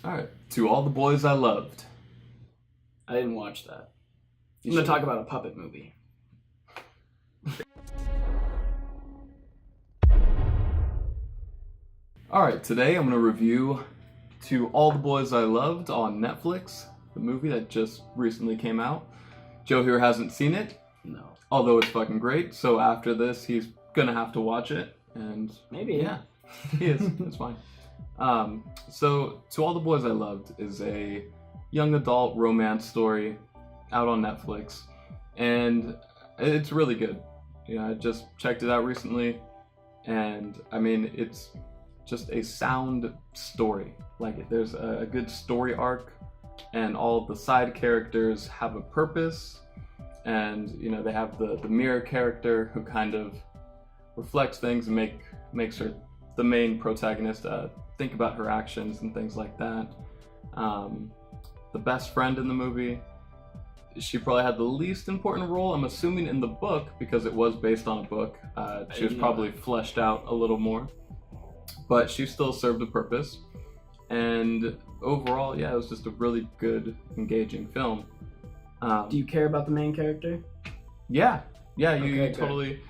All right. To All the Boys I Loved. I didn't watch that. You I'm gonna should. talk about a puppet movie. All right. Today I'm going to review To All the Boys I Loved on Netflix, the movie that just recently came out. Joe here hasn't seen it, No. although it's fucking great. So after this, he's going to have to watch it. And Maybe. yeah, he is. It's fine. So To All the Boys I Loved is a young adult romance story out on Netflix, and it's really good. Yeah, I just checked it out recently, and I mean, it's just a sound story. Like, there's a good story arc, and all of the side characters have a purpose, and you know, they have the mirror character who kind of reflects things and makes her the main protagonist think about her actions and things like that. The best friend in the movie, she probably had the least important role, I'm assuming, in the book, because it was based on a book. She was probably fleshed out a little more, but she still served a purpose. And overall, yeah, it was just a really good, engaging film. Do you care about the main character? Yeah, you Okay, good. totally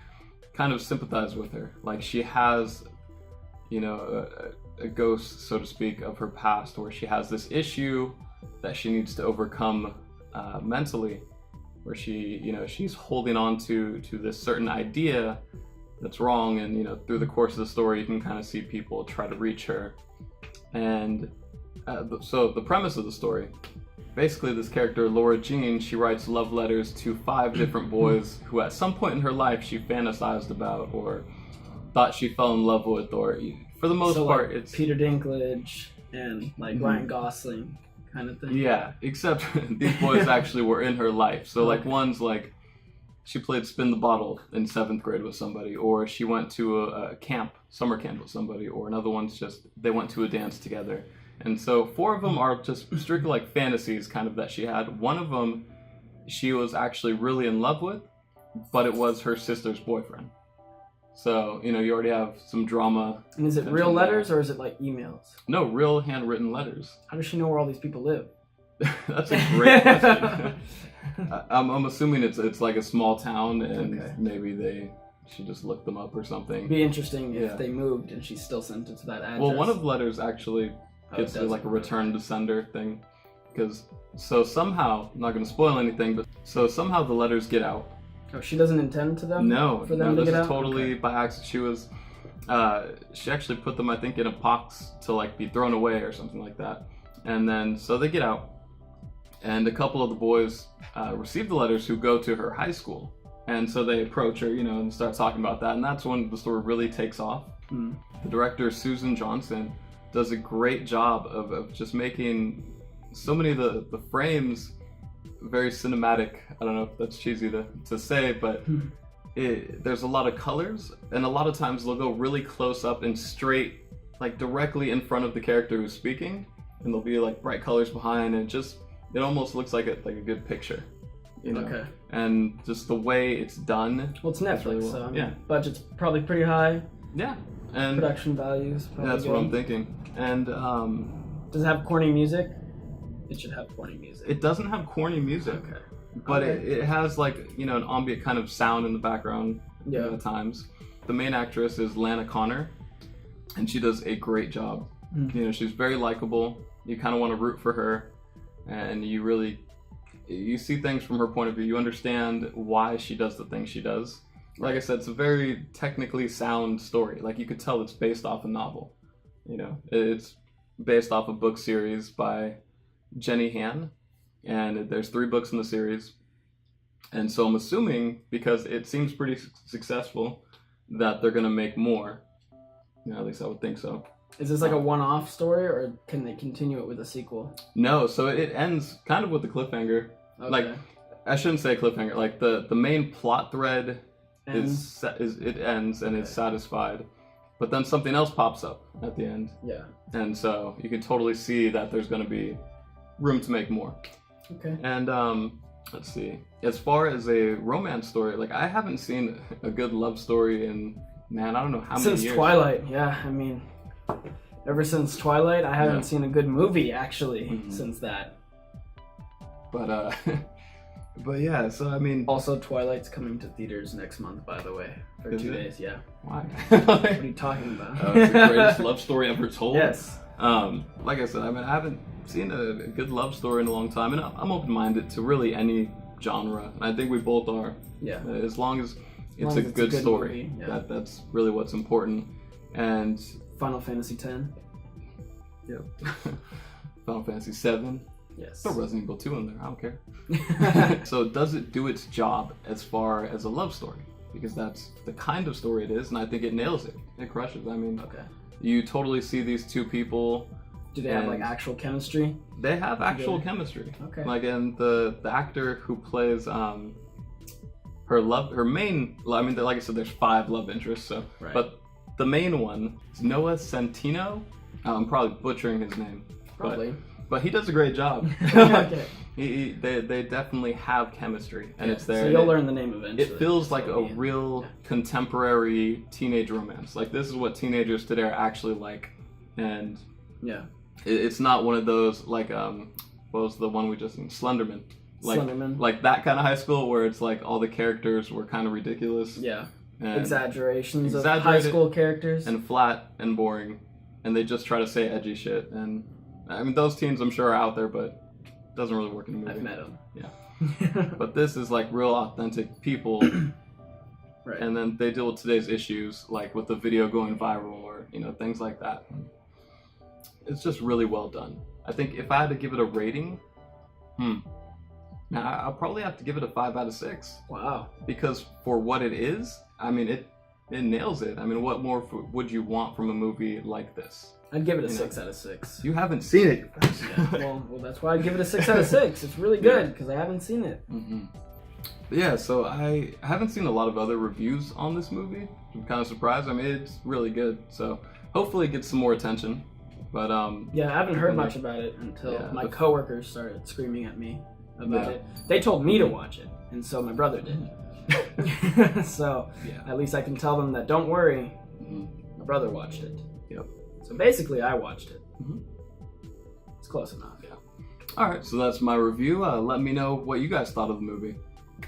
kind of sympathize with her. Like, she has, you know, a ghost, so to speak, of her past, where she has this issue that she needs to overcome mentally, where she's holding on to this certain idea that's wrong, and you know, through the course of the story, you can kind of see people try to reach her. And so the premise of the story, basically, this character, Laura Jean, she writes love letters to 5 different boys who at some point in her life she fantasized about or thought she fell in love with, or for the most part, like it's Peter Dinklage and like Ryan Gosling kind of thing. yeah, except these boys actually were in her life. So like, one's like, she played spin the bottle in 7th grade with somebody, or she went to a summer camp with somebody, or another one's just they went to a dance together. And so 4 of them are just strictly like fantasies kind of that she had. One of them she was actually really in love with, but it was her sister's boyfriend. So, you know, you already have some drama. And is it real letters or is it like emails? No, real handwritten letters. How does she know where all these people live? That's a great question. I'm assuming it's like a small town, and Okay. maybe she just looked them up or something. It'd be interesting if Yeah. they moved and she still sent it to that address. Well, one of the letters actually gets it does. like a return to sender thing, because so somehow, I'm not going to spoil anything, but so somehow the letters get out. Oh, she doesn't intend to them? No, For them to this get is out? totally Okay. by accident. She actually put them, I think, in a box to like be thrown away or something like that. And then so they get out, and a couple of the boys receive the letters who go to her high school, and so they approach her, you know, and start talking about that, and that's when the story really takes off. The director, Susan Johnson, does a great job of just making so many of the frames very cinematic. I don't know if that's cheesy to say, but there's a lot of colors, and a lot of times they'll go really close up and straight, like directly in front of the character who's speaking, and there'll be like bright colors behind, and it almost looks like a good picture, you know. Okay. And just the way it's done. Well, it's Netflix, really well. so I mean, Yeah. budget's probably pretty high. Yeah, and Production values probably that's good. what I'm thinking. And Does it have corny music? It should have corny music. it doesn't have corny music. Okay. But Okay. it has like, you know, an ambient kind of sound in the background Yeah. at times. The main actress is Lana Connor, and she does a great job. You know, she's very likable. You kind of want to root for her, and you see things from her point of view. You understand why she does the things she does. Like I said, it's a very technically sound story. Like, you could tell it's based off a novel. You know, it's based off a book series by Jenny Han, and there's 3 books in the series. And so I'm assuming, because it seems pretty successful, that they're gonna make more. You know, at least I would think so. Is this like a one-off story, or can they continue it with a sequel? No, so it ends kind of with the cliffhanger. Okay. Like, I shouldn't say cliffhanger. Like, the main plot thread Ends? it ends and it's satisfied, but then something else pops up at the end, Yeah. and so you can totally see that there's going to be room to make more. Okay. And let's see. As far as a romance story, like, I haven't seen a good love story in, man, I don't know how many Since years. Twilight, yeah. I mean, Ever since Twilight, I haven't Yeah. seen a good movie actually Mhm. since that. But but yeah. So I mean, Also, Twilight's coming to theaters next month, by the way, for Is 2 it? days. Yeah. why? What are you talking about? It's the greatest love story ever told. Yes. Like I said, I mean, I haven't seen a good love story in a long time, and I'm open-minded to really any genre. And I think we both are. Yeah. As long as it's long a as it's a good good story, movie, yeah. that's really what's important. And Final Fantasy X. yeah, Final Fantasy VII, Yes. throw Resident Evil 2 in there. I don't care. So does it do its job as far as a love story? Because that's the kind of story it is, and I think it nails it. It crushes. I mean, Okay. you totally see these two people. Do they have like And- actual chemistry? They have actual Together. chemistry. Okay. Like, and the actor who plays her main. I mean, like I said, there's 5 love interests. So, Right. but the main one is Noah Centineo. I'm probably butchering his name. Probably. But he does a great job. Okay. They definitely have chemistry, and Yeah, it's there. So and you'll it- learn the name eventually. It feels like So, a yeah. real Yeah. contemporary teenage romance. Like, this is what teenagers today are actually like, and Yeah. it's not one of those like what was the one we just seen, Slenderman. Like, Slenderman. like that kind of high school where it's like all the characters were kind of ridiculous Yeah. and, Exaggerations of high Exaggerated school characters. and flat and boring, and they just try to say edgy shit. And I mean, those teens I'm sure are out there, but it doesn't really work in a movie. I've met them. Yeah. But this is like real authentic people, Right. and then they deal with today's issues, like with the video going viral or things like that. It's just really well done. I think if I had to give it a rating, now I'll probably have to give it a 5 out of 6, Wow. because for what it is, I mean, it nails it. I mean, what more would you want from a movie like this? I'd give it a You know. 6 out of 6. You haven't seen it. Yeah, well, that's why I'd give it a 6 out of 6. It's really good because I haven't seen it. But yeah, so I haven't seen a lot of other reviews on this movie. I'm kind of surprised. I mean, it's really good. So hopefully it gets some more attention. But Yeah, I haven't heard Mhm. much about it until Yeah, my the- coworkers started screaming at me about Yeah. it. They told me to watch it, and so my brother did. So yeah. at least I can tell them that don't worry, Mhm. my brother watched it. Yep. So basically, I watched it. Mhm. It's close enough. All right, so that's my review. Let me know what you guys thought of the movie.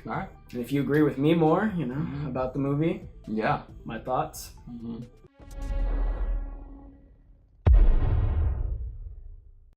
All right. And if you agree with me more, Mhm. about the movie, Yeah. my thoughts,